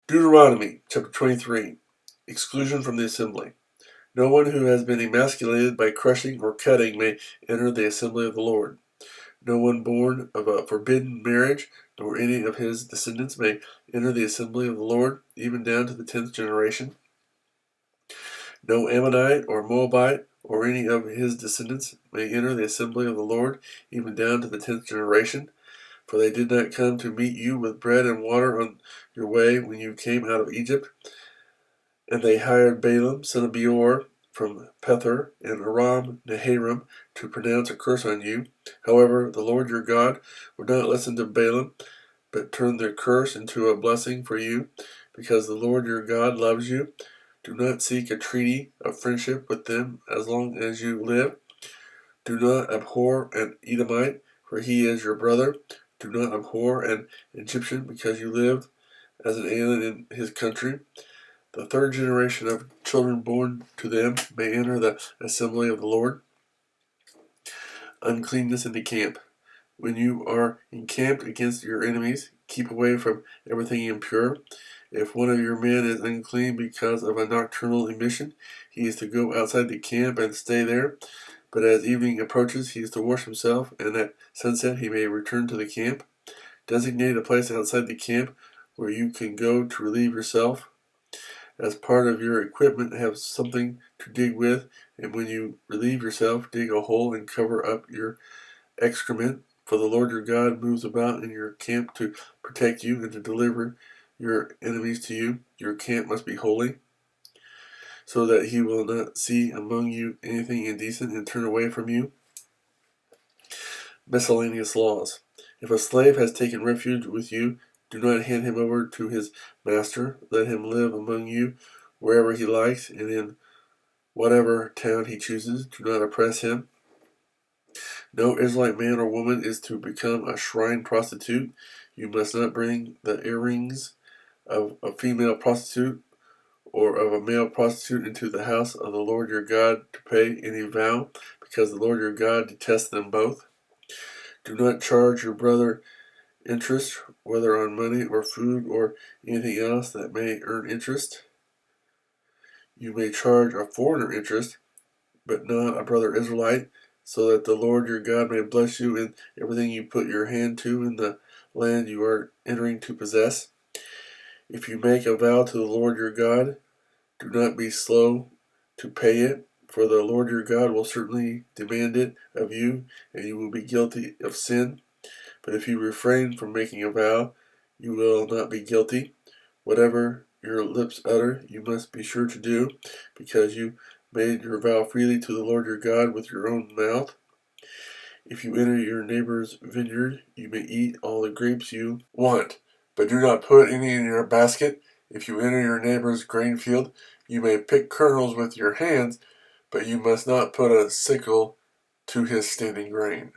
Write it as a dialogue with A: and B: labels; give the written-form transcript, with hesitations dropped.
A: Deuteronomy chapter 23. Exclusion from the assembly. No one who has been emasculated by crushing or cutting may enter the assembly of the Lord. No one born of a forbidden marriage, nor any of his descendants may enter the assembly of the Lord, even down to the 10th generation. No Ammonite or Moabite or any of his descendants may enter the assembly of the Lord, even down to the 10th generation. For they did not come to meet you with bread and water on your way when you came out of Egypt. And they hired Balaam, son of Beor, from Pethor and Aram Naharaim, to pronounce a curse on you. However, the Lord your God would not listen to Balaam, but turned the curse into a blessing for you, because the Lord your God loves you. Do not seek a treaty of friendship with them as long as you live. Do not abhor an Edomite, for he is your brother. Do not abhor an Egyptian, because you live as an alien in his country. The third generation of children born to them may enter the assembly of the Lord. Uncleanness in the camp. When you are encamped against your enemies, keep away from everything impure. If one of your men is unclean because of a nocturnal emission, he is to go outside the camp and stay there. But as evening approaches, he is to wash himself, and at sunset he may return to the camp. Designate a place outside the camp where you can go to relieve yourself. As part of your equipment, have something to dig with, and when you relieve yourself, dig a hole and cover up your excrement. For the Lord your God moves about in your camp to protect you and to deliver your enemies to you. Your camp must be holy, so that he will not see among you anything indecent and turn away from you. Miscellaneous laws. If a slave has taken refuge with you, do not hand him over to his master. Let him live among you wherever he likes and in whatever town he chooses. Do not oppress him. No Israelite man or woman is to become a shrine prostitute. You must not bring the earrings of a female prostitute or of a male prostitute into the house of the Lord your God to pay any vow, because the Lord your God detests them both. Do not charge your brother interest, whether on money or food or anything else that may earn interest. You may charge a foreigner interest, but not a brother Israelite, so that the Lord your God may bless you in everything you put your hand to in the land you are entering to possess. If you make a vow to the Lord your God, do not be slow to pay it, for the Lord your God will certainly demand it of you, and you will be guilty of sin. But if you refrain from making a vow, you will not be guilty. Whatever your lips utter, you must be sure to do, because you made your vow freely to the Lord your God with your own mouth. If you enter your neighbor's vineyard, you may eat all the grapes you want, but do not put any in your basket. If you enter your neighbor's grain field, you may pick kernels with your hands, but you must not put a sickle to his standing grain.